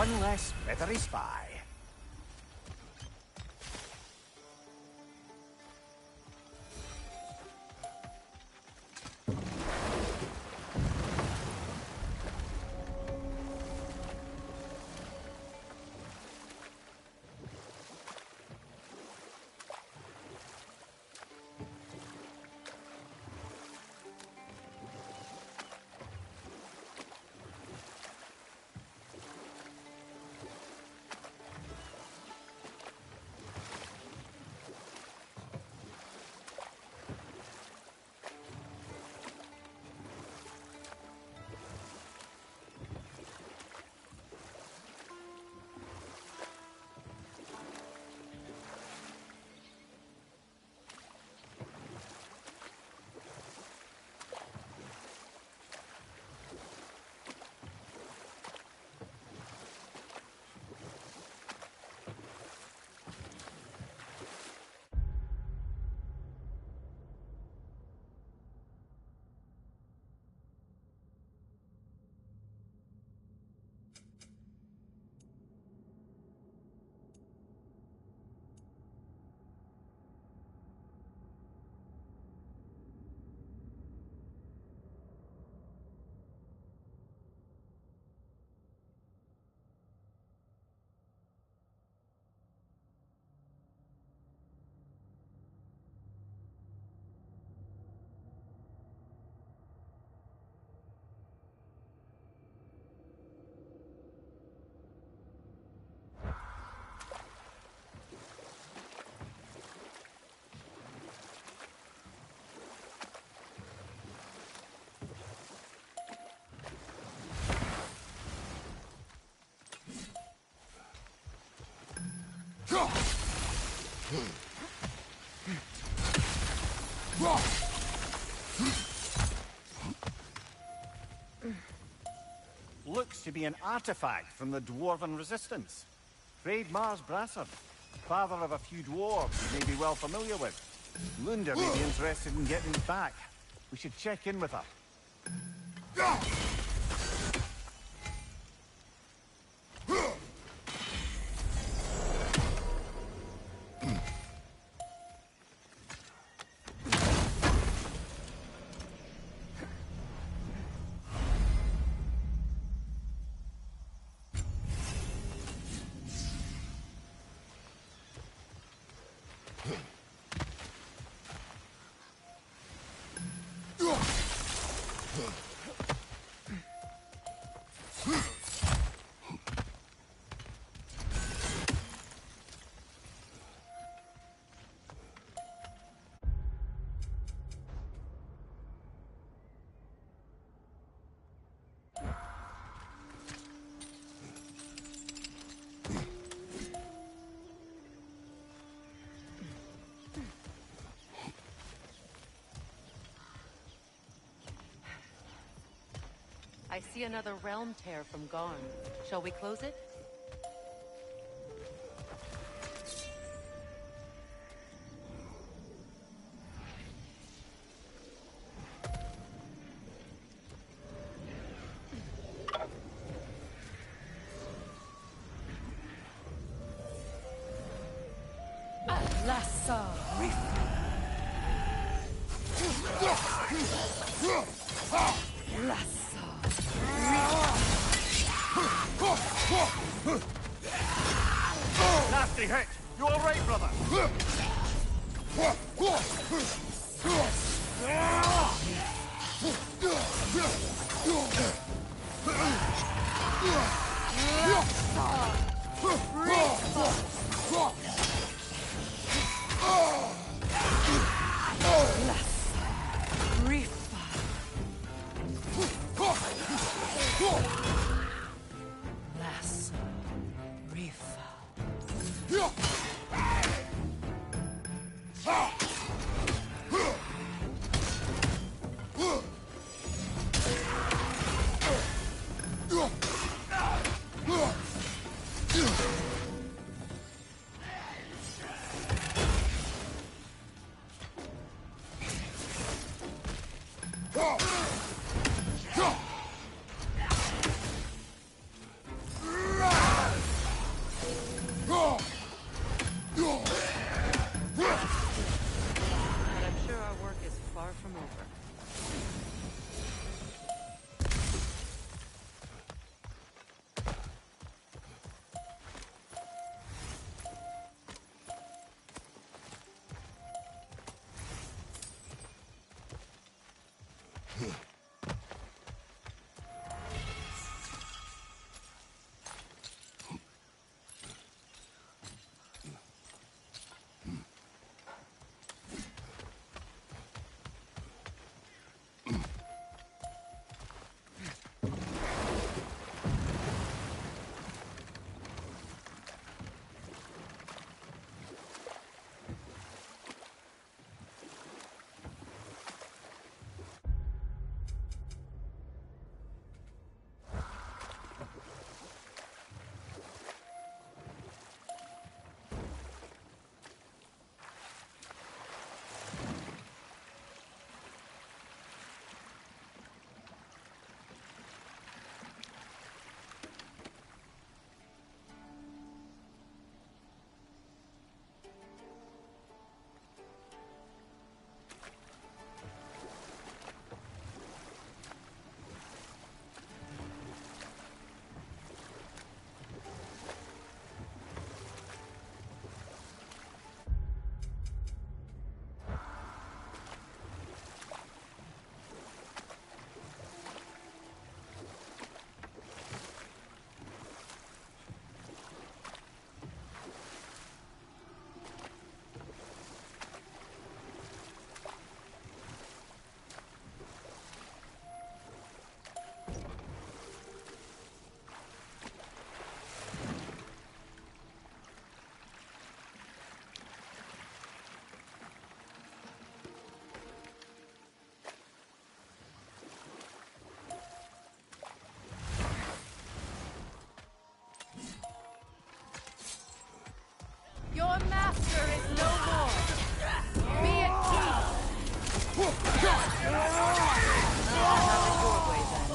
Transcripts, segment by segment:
One less feathery spy. Looks to be an artifact from the Dwarven Resistance. Freyed Mars Brassard, father of a few dwarves you may be well familiar with. Lunda may be interested in getting it back. We should check in with her. I see another realm tear from Garn. Shall we close it? Nasty hit! You alright, brother? Your master is no more. Be at peace. Have it your way, then.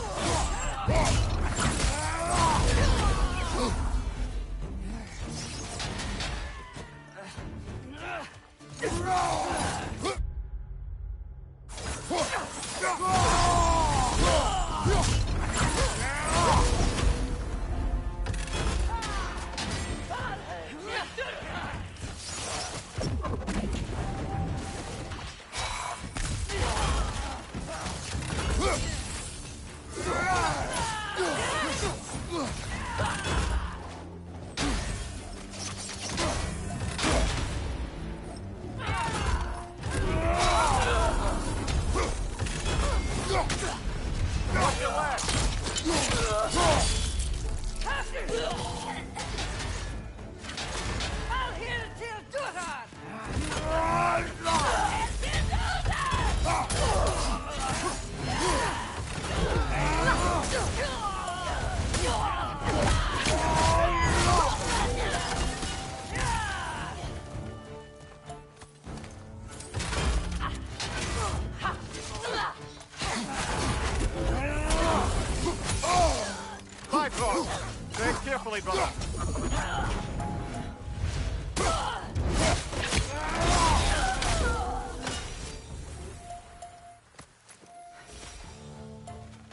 Tread carefully, brother.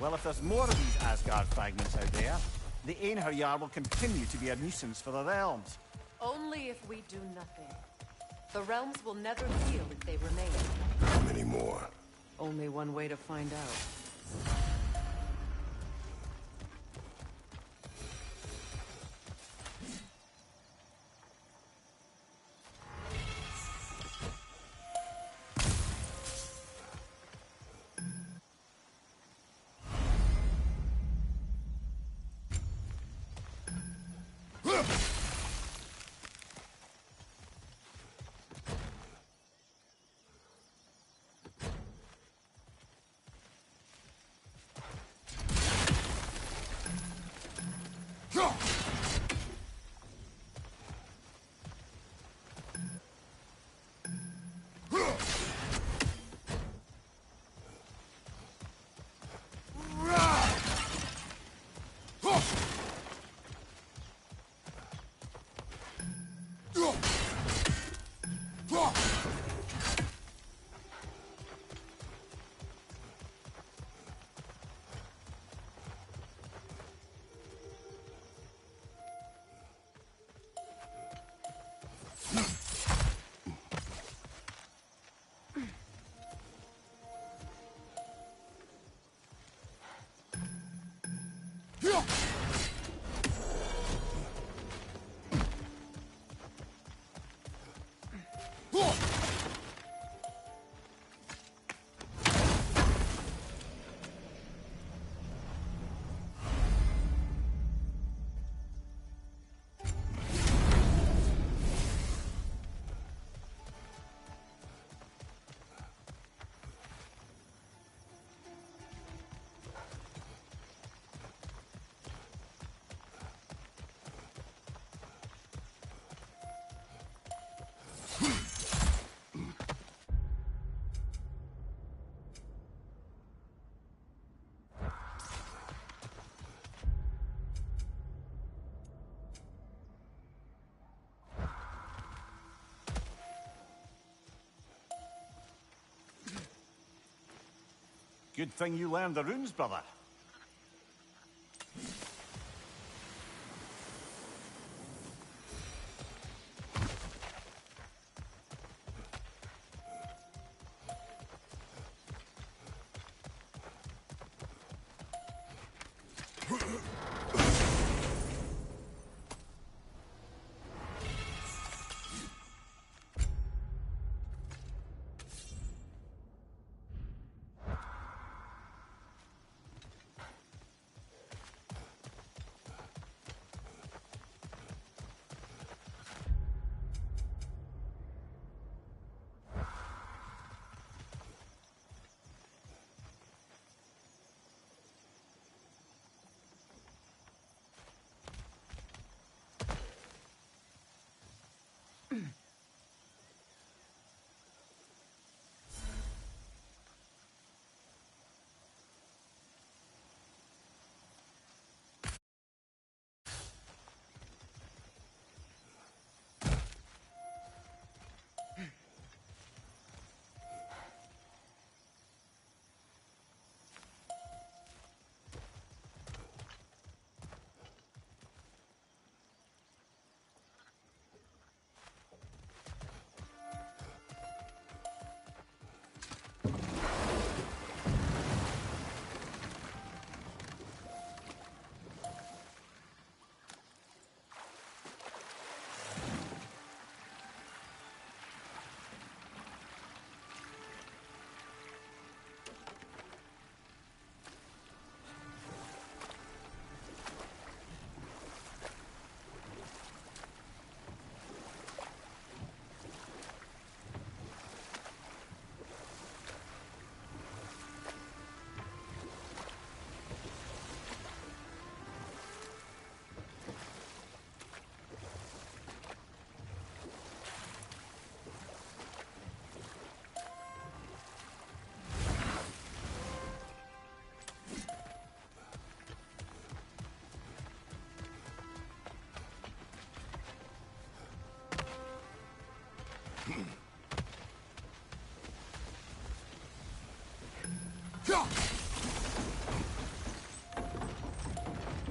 Well, if there's more of these Asgard fragments out there, the Einherjar will continue to be a nuisance for the realms. Only if we do nothing. The realms will never heal if they remain. How many more? Only one way to find out. Good thing you learned the runes, brother.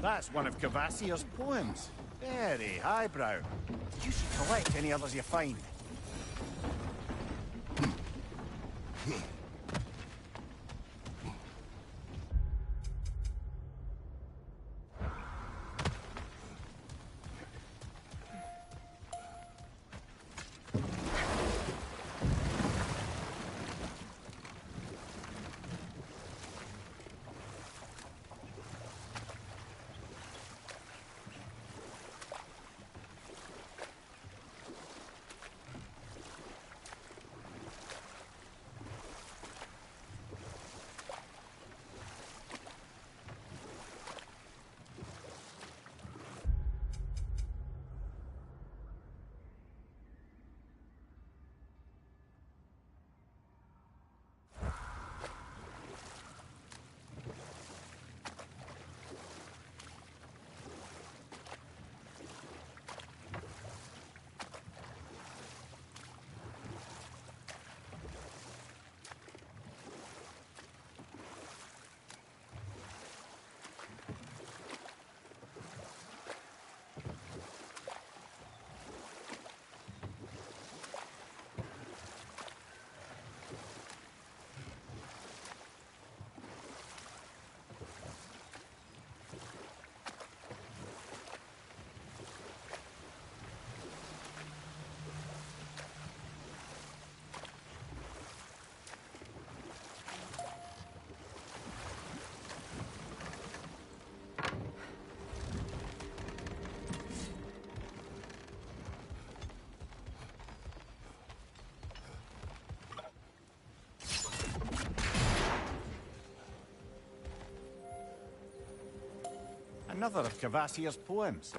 That's one of Cavassier's poems. Very highbrow. You should collect any others you find. Another of Cavassier's poems.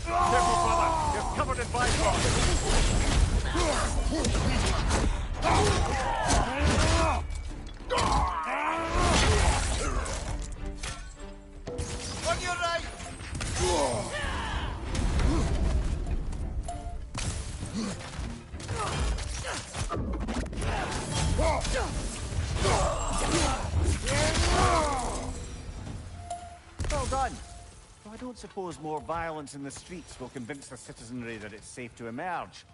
Careful, brother. You're covered in bifrost. On your right! Well done. Though I don't suppose more violence in the streets will convince the citizenry that it's safe to emerge.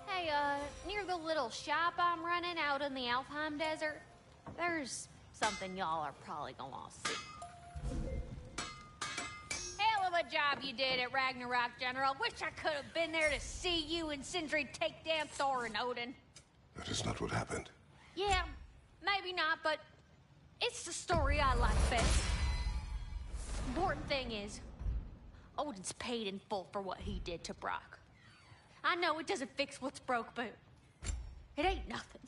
Hey, near the little shop I'm running out in the Alfheim Desert, there's something y'all are probably gonna see. Hell of a job you did at Ragnarok, General. Wish I could have been there to see you and Sindri take down Thor and Odin. That is not what happened. Yeah, maybe not, but it's the story I like best. Important thing is, Odin's paid in full for what he did to Brock. I know it doesn't fix what's broke, but it ain't nothing.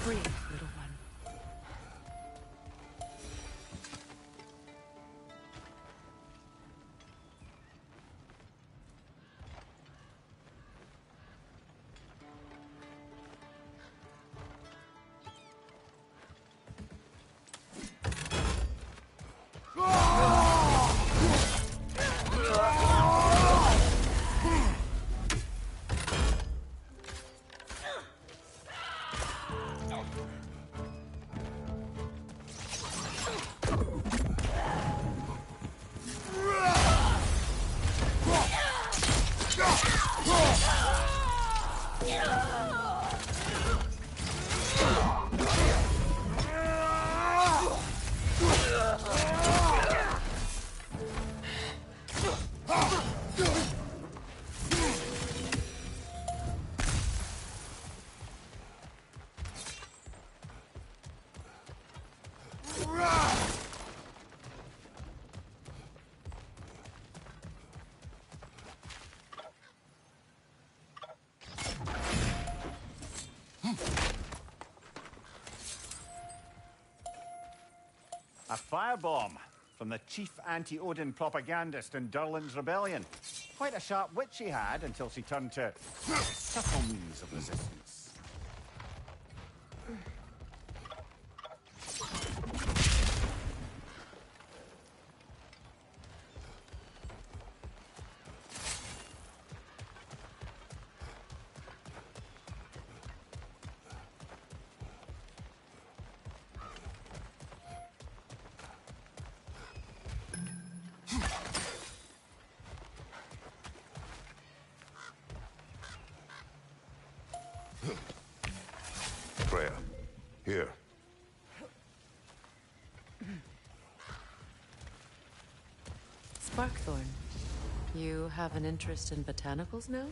Free, little one. A firebomb from the chief anti-Odin propagandist in Durlin's rebellion. Quite a sharp wit she had until she turned to subtle means of resistance. Freya, here. Sparkthorn, you have an interest in botanicals now?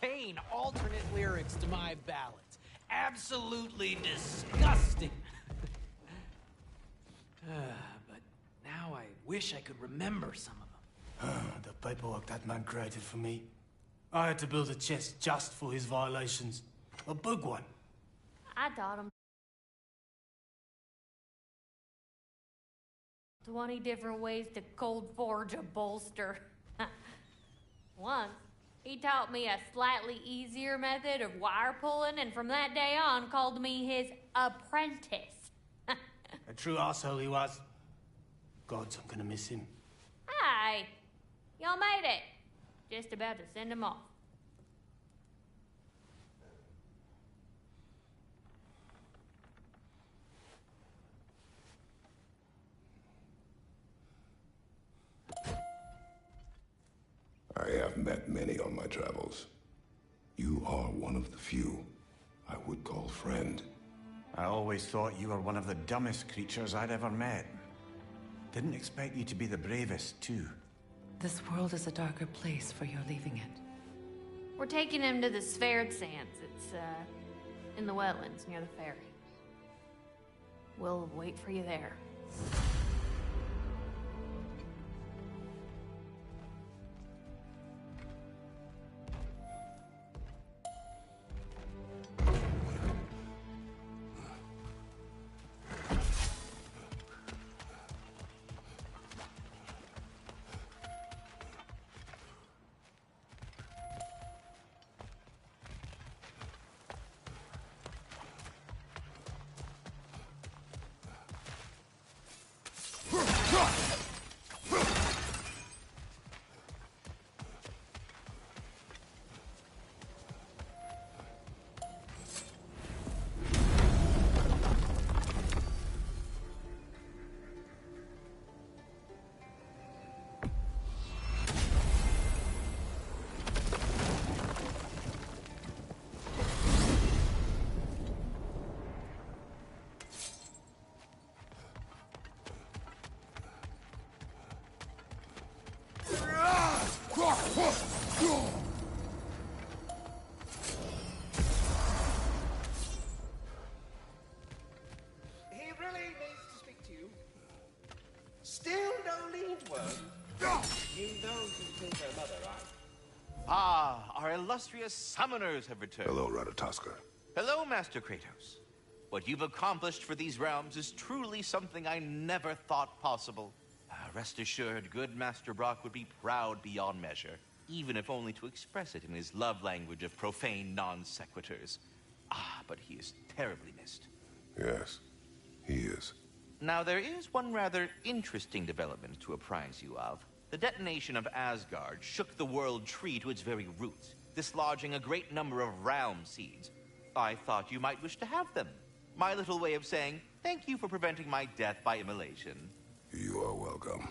profane alternate lyrics to my ballads. Absolutely disgusting. But now I wish I could remember some of them. The paperwork that man created for me. I had to build a chest just for his violations. A big one. I taught him 20 different ways to cold forge a bolster. Once, he taught me a slightly easier method of wire pulling, and from that day on called me his apprentice. A true asshole he was. Gods, I'm gonna miss him. Hi, y'all made it. Just about to send him off. I have met many on my travels. You are one of the few I would call friend. I always thought you were one of the dumbest creatures I'd ever met. Didn't expect you to be the bravest, too. This world is a darker place for your leaving it. We're taking him to the Sphaired Sands. It's, in the wetlands near the ferry. We'll wait for you there. He really needs to speak to you. Still no lead word. You know who killed her mother, right? Ah, our illustrious summoners have returned. Hello, Ratatoska. Hello, Master Kratos. What you've accomplished for these realms is truly something I never thought possible. Rest assured, good Master Brock would be proud beyond measure, even if only to express it in his love language of profane non-sequiturs. Ah, but he is terribly missed. Yes, he is. Now, there is one rather interesting development to apprise you of. The detonation of Asgard shook the world tree to its very roots, dislodging a great number of realm seeds. I thought you might wish to have them. My little way of saying, thank you for preventing my death by immolation. You are welcome.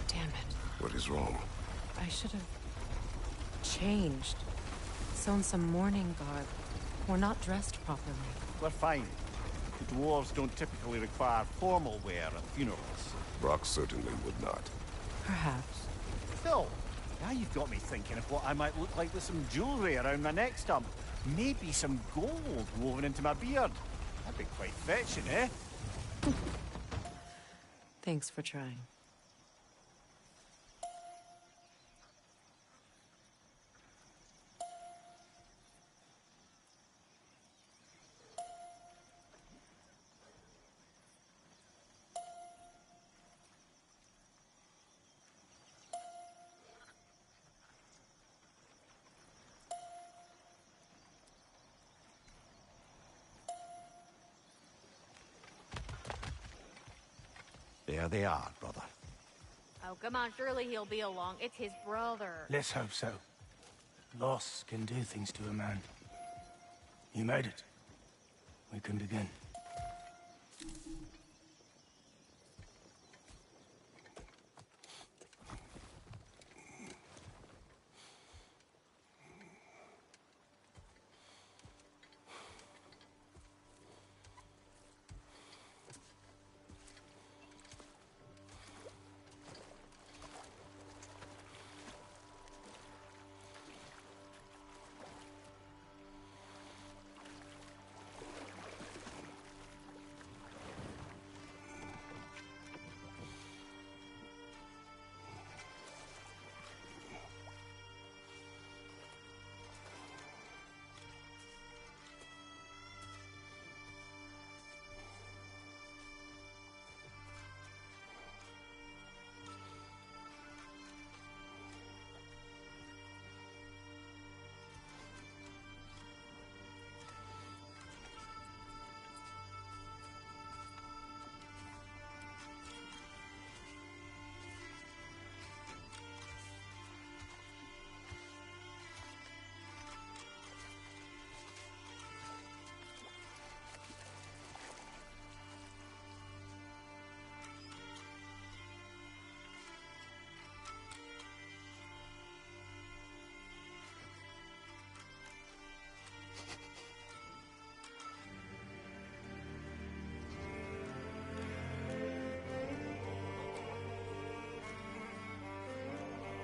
Damn it. What is wrong? I should have changed. Sewn some mourning garb. We're not dressed properly. We're fine. The dwarves don't typically require formal wear at funerals. Brock certainly would not. Perhaps. Still, now you've got me thinking of what I might look like with some jewellery around my neck stump. Maybe some gold woven into my beard. That'd be quite fetching, eh? Thanks for trying. There they are, brother. Oh, come on, surely he'll be along. It's his brother. Let's hope so. Loss can do things to a man. You made it. We can begin.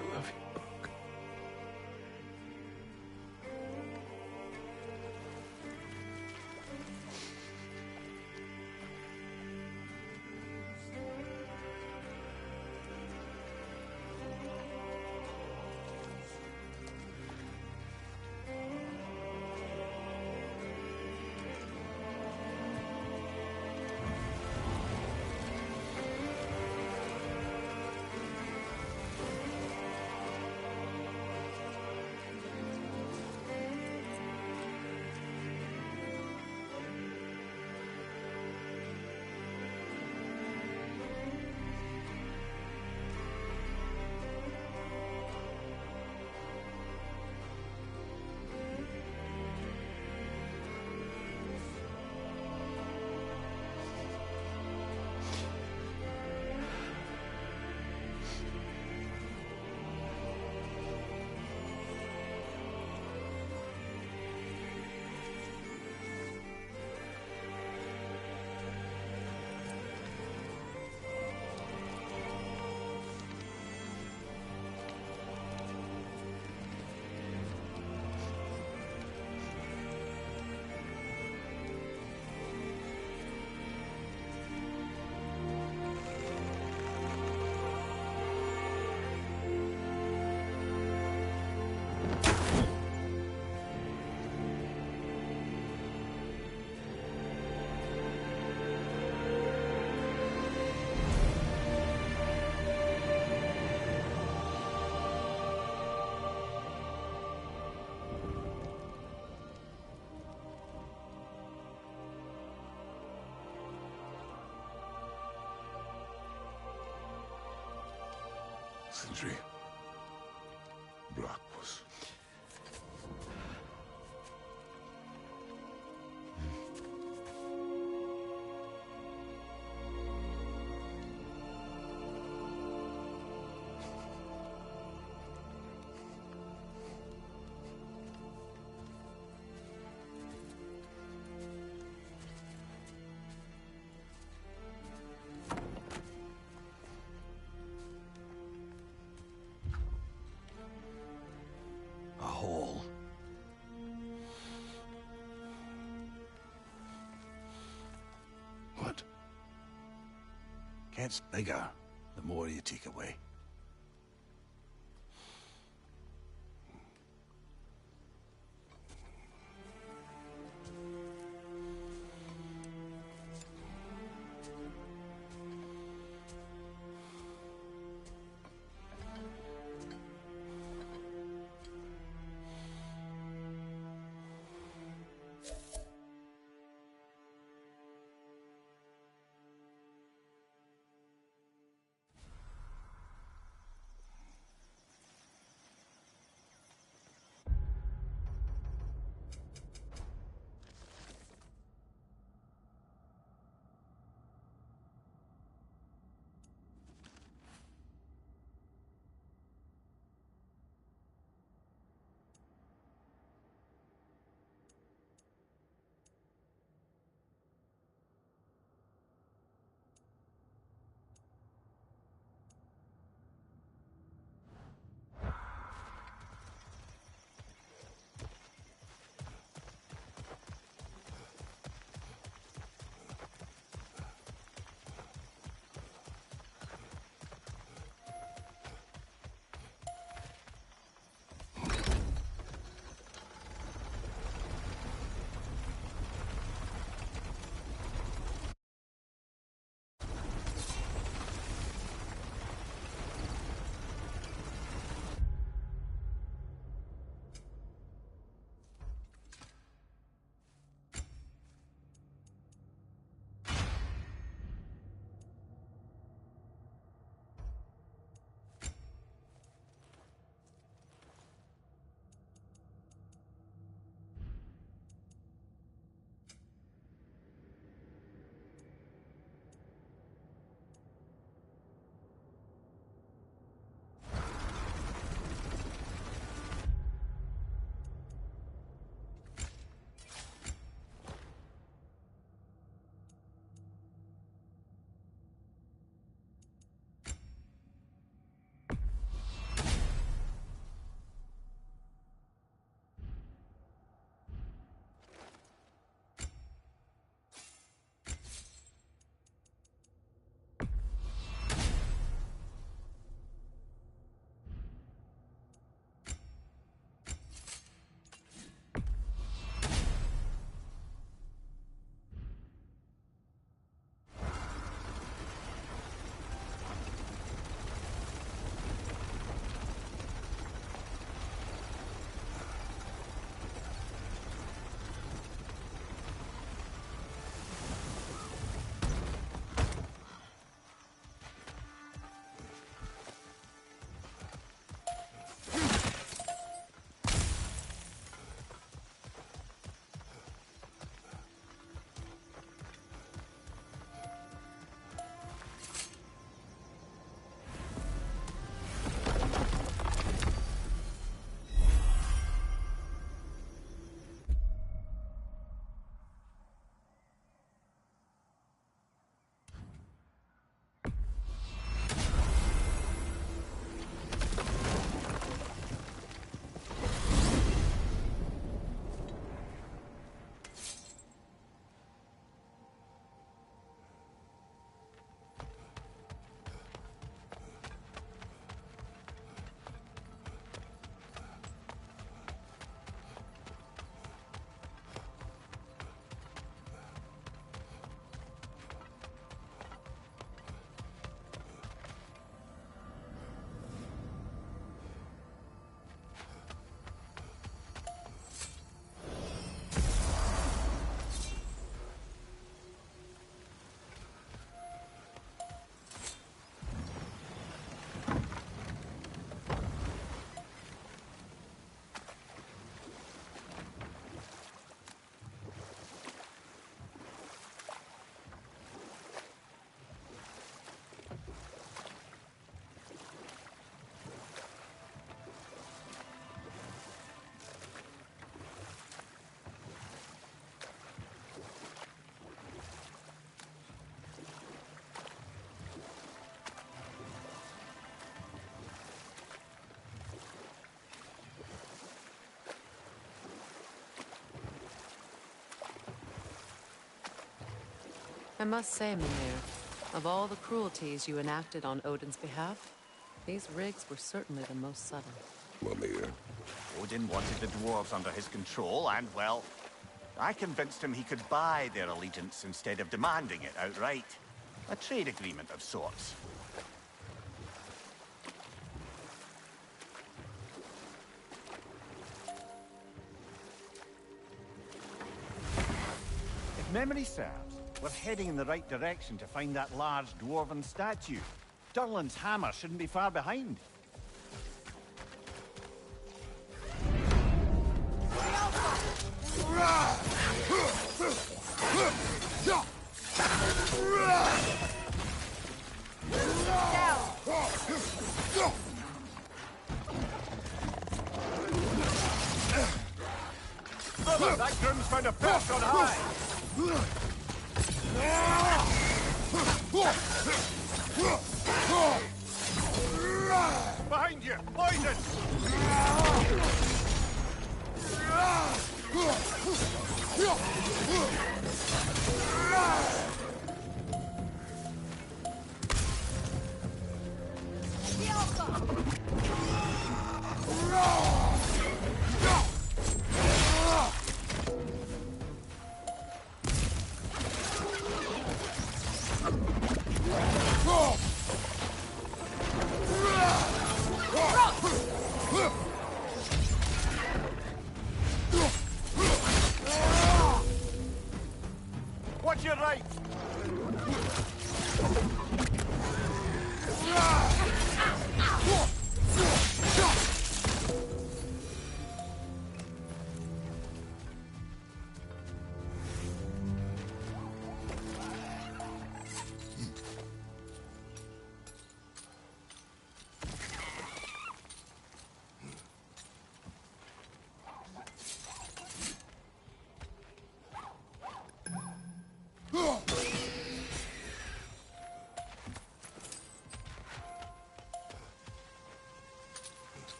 I love you, Brock. Sindri. Brock was... gets bigger, the more you take away. I must say, Mimir, Of all the cruelties you enacted on Odin's behalf, these rigs were certainly the most subtle. Mimir. Odin wanted the dwarves under his control, and, well, I convinced him he could buy their allegiance instead of demanding it outright. A trade agreement of sorts. If memory serves, we're heading in the right direction to find that large dwarven statue. Durlin's hammer shouldn't be far behind. Brother, that groom's found a perch on high! Behind you! Poison! Watch your right!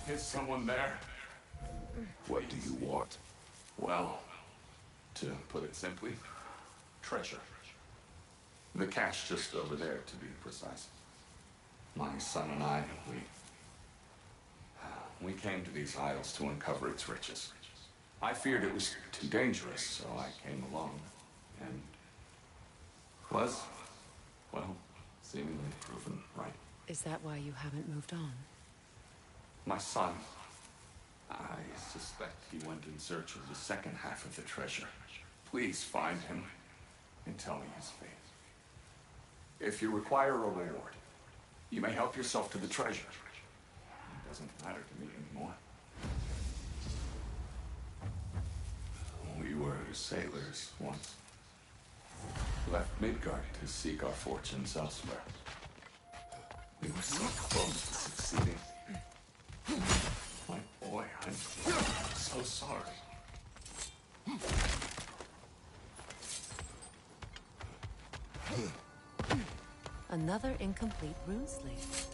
Is someone there? What do you want? Well, to put it simply, treasure. The cache just over there, to be precise. My son and I, we came to these isles to uncover its riches. I feared it was too dangerous, so I came along, and was, well, seemingly proven right. Is that why you haven't moved on? My son, I suspect he went in search of the second half of the treasure. Please find him and tell me his fate. If you require a reward, you may help yourself to the treasure. It doesn't matter to me anymore. We were sailors once. Left Midgard to seek our fortunes elsewhere. We were so close to succeeding. My boy, I'm so sorry. Another incomplete rune sleeve.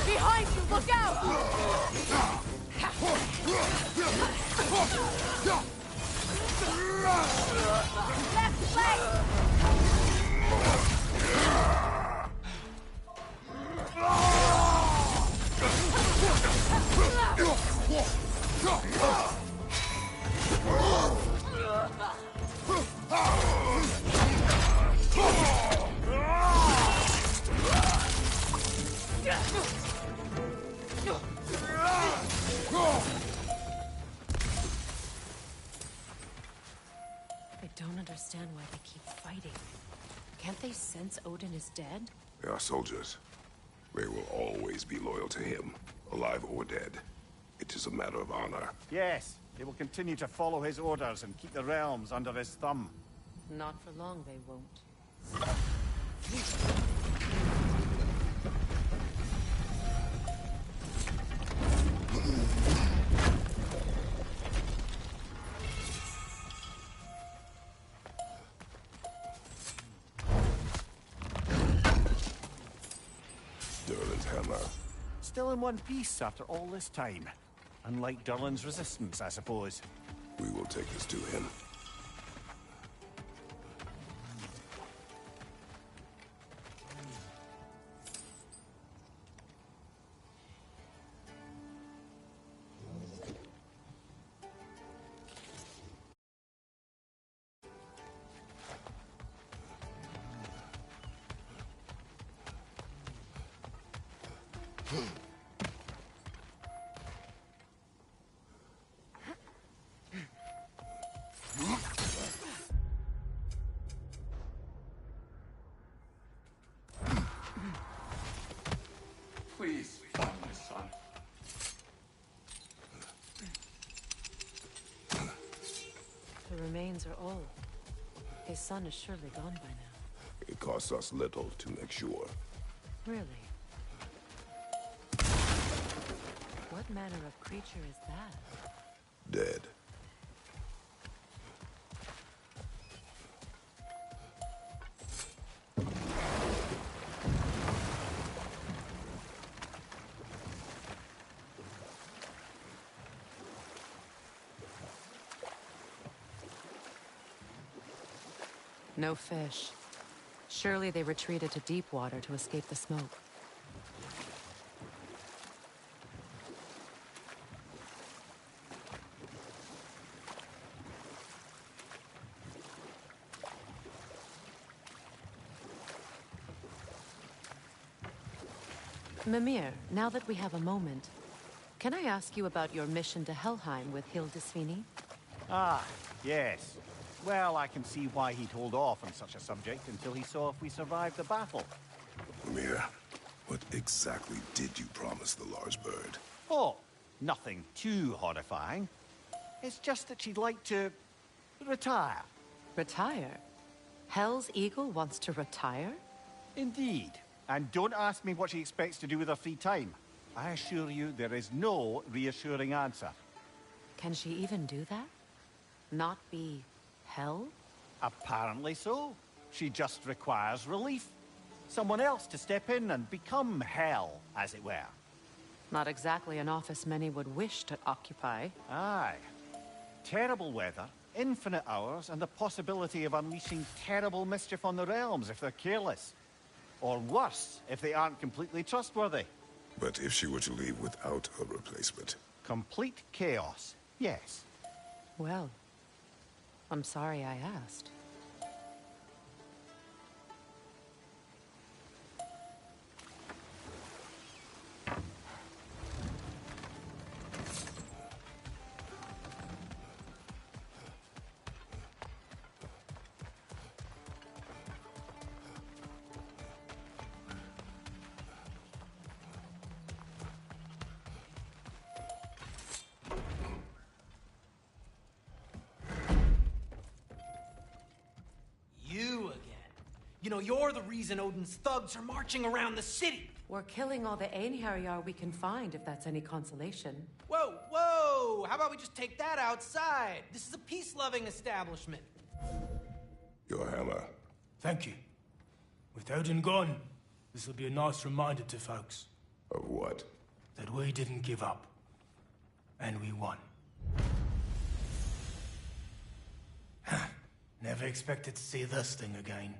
Behind you, look out! keep fighting? Can't they sense Odin is dead? They are soldiers. They will always be loyal to him, alive or dead. It is a matter of honor. Yes, they will continue to follow his orders and keep the realms under his thumb. Not for long, they won't. Durlin's hammer. Still in one piece after all this time. Unlike Durlin's resistance, I suppose. We will take this to him. Please find my son. The remains are old. His son is surely gone by now. It costs us little to make sure. Really? What manner of creature is that? Dead. No fish. Surely they retreated to deep water to escape the smoke. Mimir, now that we have a moment, can I ask you about your mission to Helheim with Hildisvini? Ah, yes. Well, I can see why he'd hold off on such a subject until he saw if we survived the battle. Mimir, what exactly did you promise the large bird? Oh, nothing too horrifying. It's just that she'd like to retire. Retire? Hell's Eagle wants to retire? Indeed. And don't ask me what she expects to do with her free time. I assure you there is no reassuring answer. Can she even do that? Not be hell? Apparently so. She just requires relief. Someone else to step in and become hell, as it were. Not exactly an office many would wish to occupy. Aye. Terrible weather, infinite hours, and the possibility of unleashing terrible mischief on the realms if they're careless. Or worse, if they aren't completely trustworthy. But if she were to leave without a replacement? Complete chaos, yes. Well, I'm sorry I asked. You again. You know, you're the reason Odin's thugs are marching around the city. We're killing all the Einherjar we can find, if that's any consolation. Whoa, whoa! How about we just take that outside? This is a peace-loving establishment. Your hammer. Thank you. With Odin gone, this will be a nice reminder to folks. Of what? That we didn't give up. And we won. Never expected to see this thing again.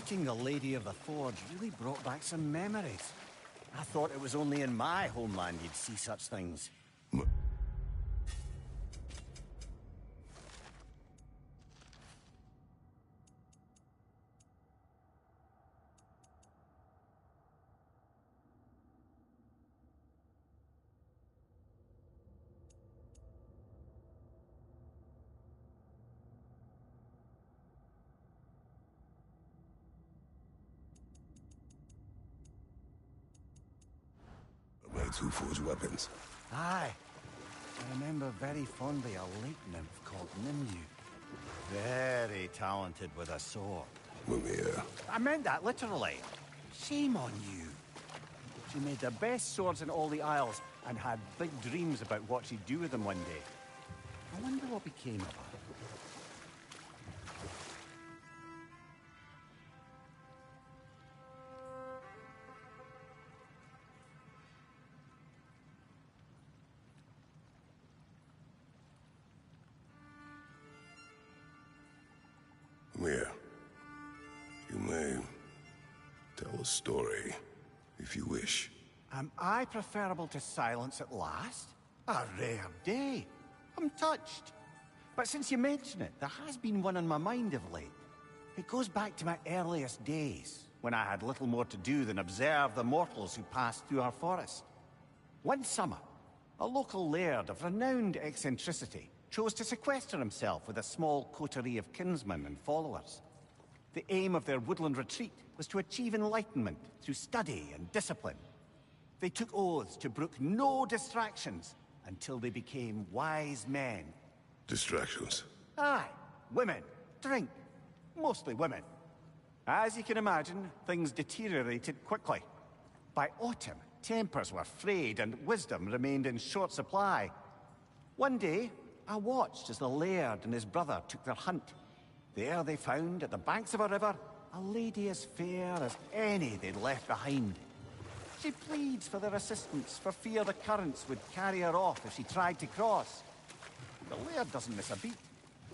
Meeting the Lady of the Forge really brought back some memories. I thought it was only in my homeland you'd see such things. Mates who forge weapons. Aye. I remember very fondly a lake nymph called Nimue. Very talented with a sword. Mumia. I meant that literally. Shame on you. She made the best swords in all the Isles and had big dreams about what she'd do with them one day. I wonder what became of her. Mumia. You may tell a story, if you wish. Am I preferable to silence at last? A rare day. I'm touched. But since you mention it, there has been one on my mind of late. It goes back to my earliest days, when I had little more to do than observe the mortals who passed through our forest. One summer, a local laird of renowned eccentricity chose to sequester himself with a small coterie of kinsmen and followers. The aim of their woodland retreat was to achieve enlightenment through study and discipline. They took oaths to brook no distractions until they became wise men. Distractions. Aye, women, drink, mostly women. As you can imagine, things deteriorated quickly. By autumn, tempers were frayed and wisdom remained in short supply. One day, I watched as the laird and his brother took their hunt. There they found, at the banks of a river, a lady as fair as any they'd left behind. She pleads for their assistance, for fear the currents would carry her off if she tried to cross. The laird doesn't miss a beat.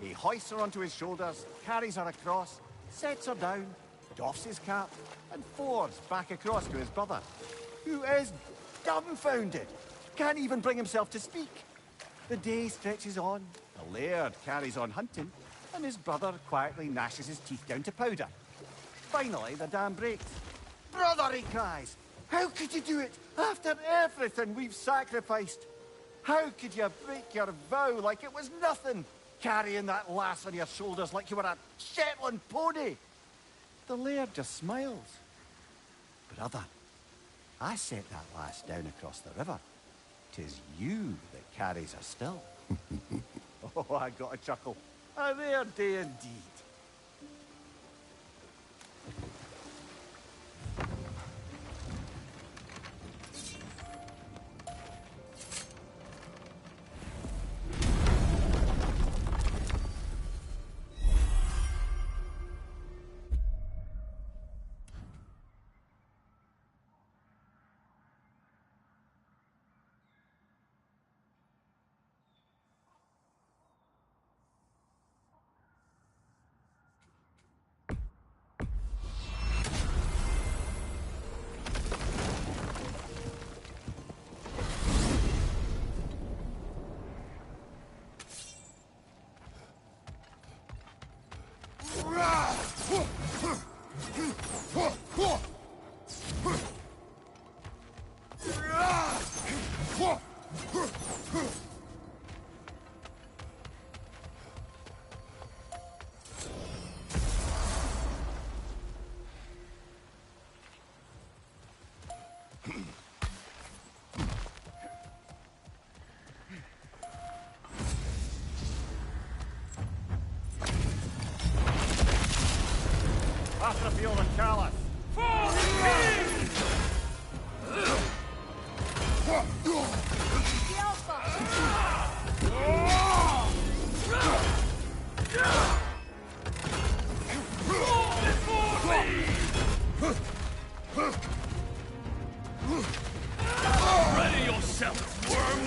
He hoists her onto his shoulders, carries her across, sets her down, doffs his cap, and fords back across to his brother, who is dumbfounded, can't even bring himself to speak. The day stretches on, the laird carries on hunting, and his brother quietly gnashes his teeth down to powder. Finally, the dam breaks. "Brother," he cries, "how could you do it after everything we've sacrificed? How could you break your vow like it was nothing, carrying that lass on your shoulders like you were a Shetland pony?" The laird just smiles. "Brother, I set that lass down across the river. 'Tis you that carries her still." Oh, I got a chuckle. A rare day indeed. After feel the callous. Ready yourself, worm!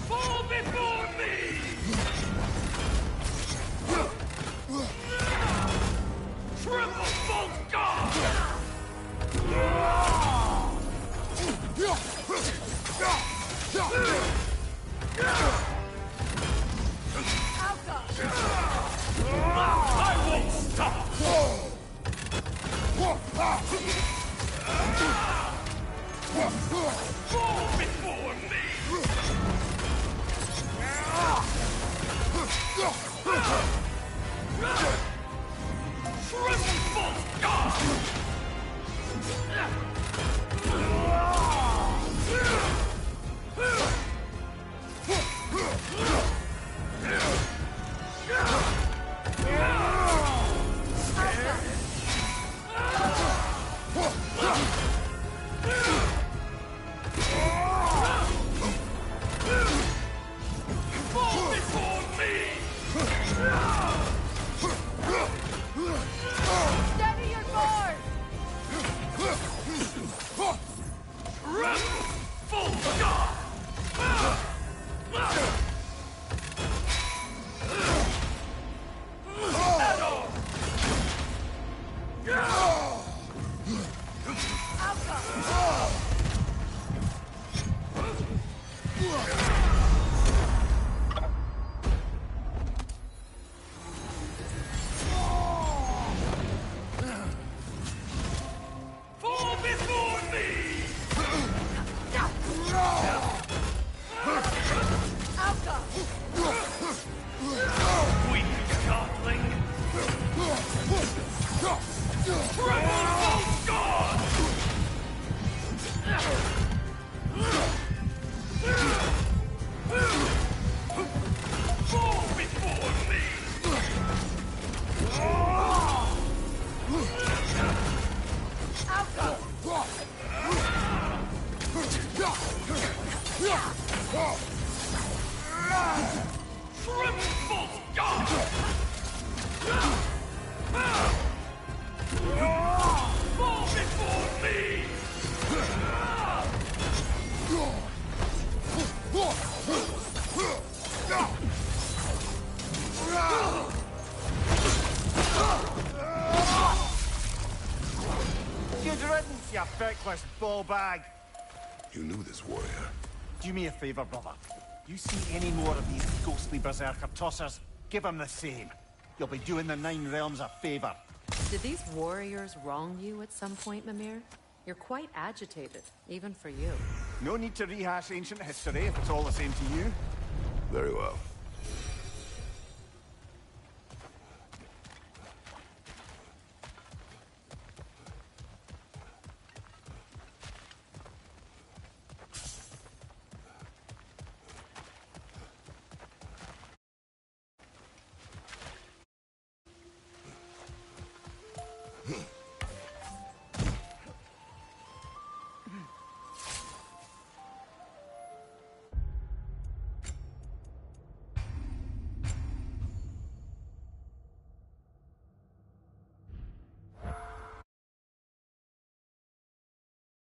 Fall before me! Triple Bolt God! I won't stop! Fall before me! Triple God! Fall before me! Steady your board! Full God! Fall before me! Weak godling! Triple God! Fall before me! Triple God! Fall before me! Good riddance, you feckless ball bag. You knew this warrior. Do me a favor, brother. You see any more of these ghostly berserker tossers, give him the same. You'll be doing the Nine Realms a favor. Did these warriors wrong you at some point, Mimir? You're quite agitated, even for you. No need to rehash ancient history if it's all the same to you. Very well.